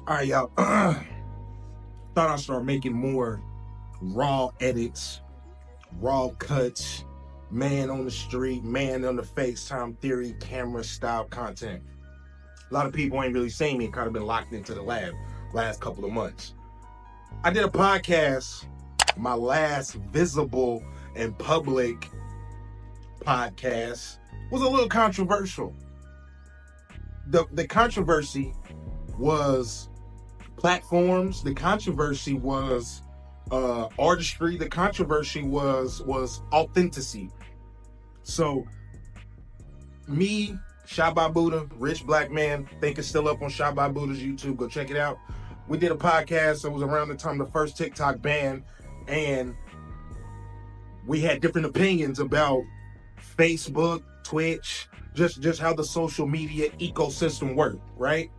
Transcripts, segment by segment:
All right, y'all. Thought I'd start making more raw edits, raw cuts, man on the street, man on the FaceTime theory, camera style content. A lot of people ain't really seen me, kind of been locked into the lab last couple of months. I did a podcast, my last visible and public podcast was a little controversial. The controversy was platforms. The controversy was artistry. The controversy was authenticity. So me, Shot by Buddha, rich black man, think it's still up on Shot by Buddha's YouTube. Go check it out. We did a podcast. It was around the time the first TikTok ban, and we had different opinions about Facebook, Twitch, just how the social media ecosystem worked, right?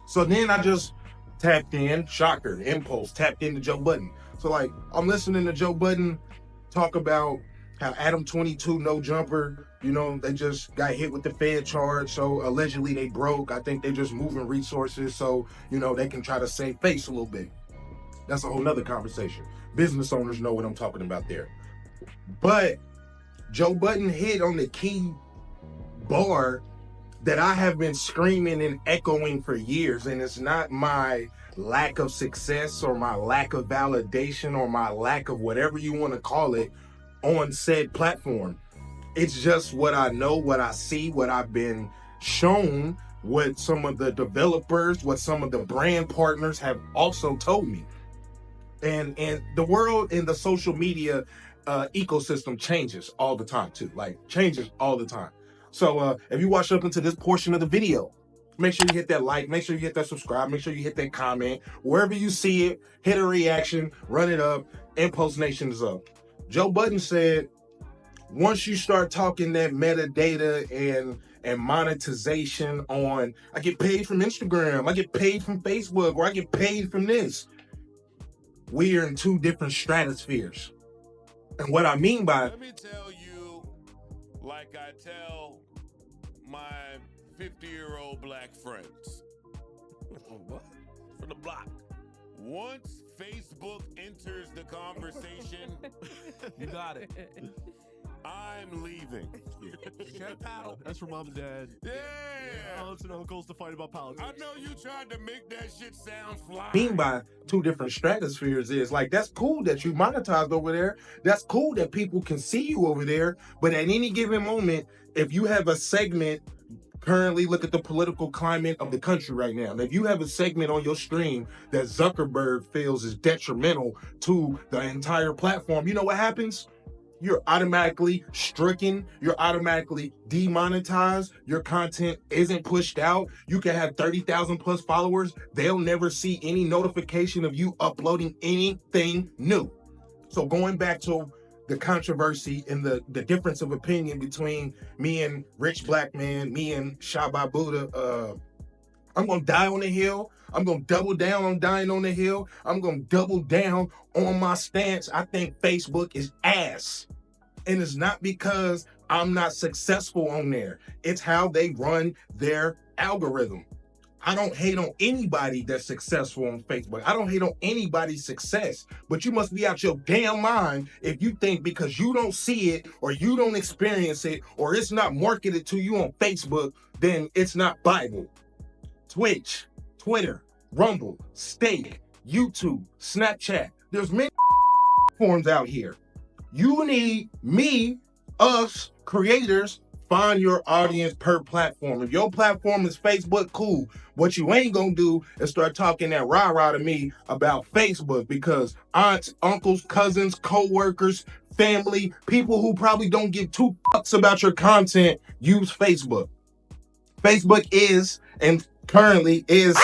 So then I just tapped in, shocker, impulse, tapped into Joe Budden. So like, I'm listening to Joe Budden talk about how Adam 22 no jumper, they just got hit with the Fed charge, so allegedly they broke. I think they're just moving resources so, they can try to save face a little bit. That's a whole nother conversation. Business owners know what I'm talking about there. But Joe Budden hit on the key bar that I have been screaming and echoing for years, and it's not my lack of success or my lack of validation or my lack of whatever you want to call it on said platform. It's just what I know, what I see, what I've been shown, what some of the developers, what some of the brand partners have also told me. And the world in the social media ecosystem changes all the time too, changes all the time. So if you watch up into this portion of the video, make sure you hit that like, make sure you hit that subscribe, make sure you hit that comment. Wherever you see it, hit a reaction, run it up, Impulse Nation is up. Joe Budden said, once you start talking that metadata and monetization on, I get paid from Instagram, I get paid from Facebook, or I get paid from this, we are in two different stratospheres. And what I mean by... Let me tell you, like I tell my 50-year-old black friends. What? From the block. Once Facebook enters the conversation, You got it. I'm leaving. That's for mom and dad. Yeah. Aunts and uncles to fight about politics. I know you tried to make that shit sound fly. Mean by two different stratospheres is that's cool that you monetized over there. That's cool that people can see you over there. But at any given moment, if you have a segment, currently look at the political climate of the country right now. And if you have a segment on your stream that Zuckerberg feels is detrimental to the entire platform, you know what happens? You're automatically stricken. You're automatically demonetized. Your content isn't pushed out. You can have 30,000 plus followers. They'll never see any notification of you uploading anything new. So going back to the controversy and the difference of opinion between me and Rich Black Man, me and Shot by Buddha, I'm going to die on the hill. I'm going to double down on dying on the hill. I'm going to double down on my stance. I think Facebook is ass. And it's not because I'm not successful on there. It's how they run their algorithm. I don't hate on anybody that's successful on Facebook. I don't hate on anybody's success. But you must be out your damn mind if you think because you don't see it or you don't experience it or it's not marketed to you on Facebook, then it's not Bible. Twitch, Twitter, Rumble, Stake, YouTube, Snapchat. There's many forms out here. You need me, us, creators, find your audience per platform. If your platform is Facebook, cool. What you ain't gonna do is start talking that rah-rah to me about Facebook because aunts, uncles, cousins, co-workers, family, people who probably don't give two fucks about your content use Facebook. Facebook is, and currently is,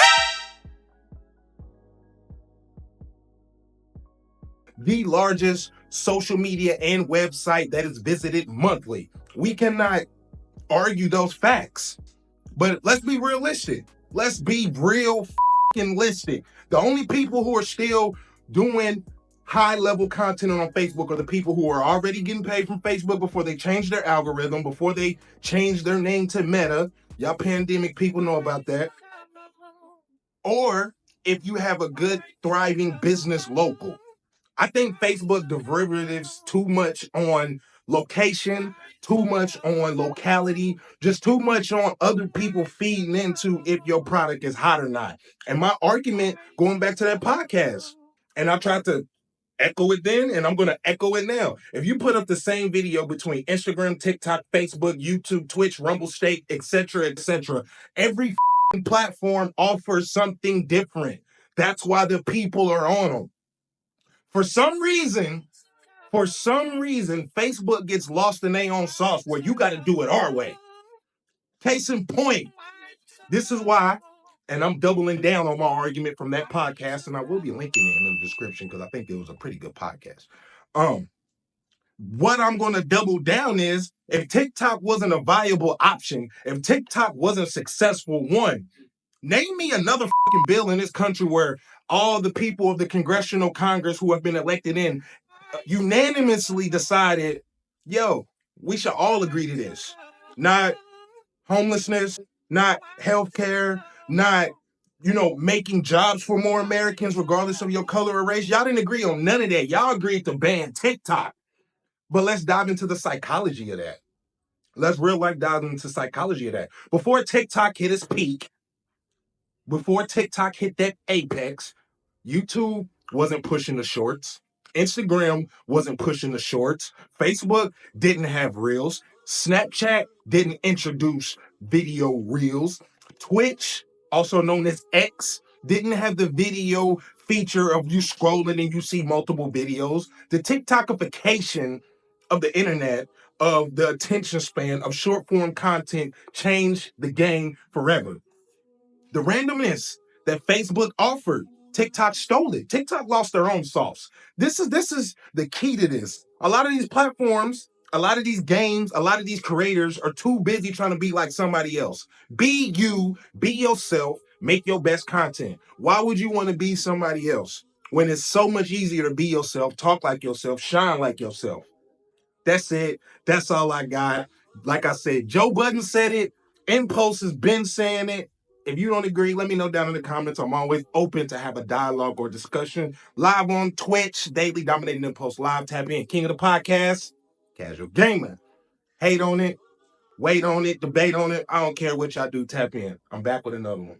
the largest social media and website that is visited monthly. We cannot argue those facts, but let's be realistic. Let's be real realistic. The only people who are still doing high-level content on Facebook are the people who are already getting paid from Facebook before they change their algorithm, before they change their name to Meta. Y'all pandemic people know about that. Or if you have a good, thriving business local. I think Facebook derivatives too much on location, too much on locality, just too much on other people feeding into if your product is hot or not. And my argument, going back to that podcast, and I tried to echo it then, and I'm going to echo it now. If you put up the same video between Instagram, TikTok, Facebook, YouTube, Twitch, Rumble State, etc., every platform offers something different. That's why the people are on them. For some reason, Facebook gets lost in their own sauce where you got to do it our way. Case in point, this is why, and I'm doubling down on my argument from that podcast, and I will be linking it in the description because I think it was a pretty good podcast. What I'm going to double down is if TikTok wasn't a viable option, if TikTok wasn't successful, one, name me another fucking bill in this country where all the people of the Congressional Congress who have been elected in unanimously decided, yo, we should all agree to this. Not homelessness, not healthcare, not, making jobs for more Americans regardless of your color or race. Y'all didn't agree on none of that. Y'all agreed to ban TikTok. But let's dive into the psychology of that. Let's real life dive into psychology of that. Before TikTok hit its peak, before TikTok hit that apex, YouTube wasn't pushing the shorts. Instagram wasn't pushing the shorts. Facebook didn't have reels. Snapchat didn't introduce video reels. Twitch, also known as X, didn't have the video feature of you scrolling and you see multiple videos. The TikTokification of the internet, of the attention span of short form content changed the game forever. The randomness that Facebook offered, TikTok stole it. TikTok lost their own sauce. This is the key to this. A lot of these platforms, a lot of these games, a lot of these creators are too busy trying to be like somebody else. Be you, be yourself, make your best content. Why would you want to be somebody else when it's so much easier to be yourself, talk like yourself, shine like yourself? That's it. That's all I got. Like I said, Joe Budden said it. Impulse has been saying it. If you don't agree, let me know down in the comments. I'm always open to have a dialogue or discussion. Live on Twitch, Daily Dominating Impulse Live. Tap in. King of the podcast, Casual Gamer. Hate on it, wait on it, debate on it. I don't care what y'all do. Tap in. I'm back with another one.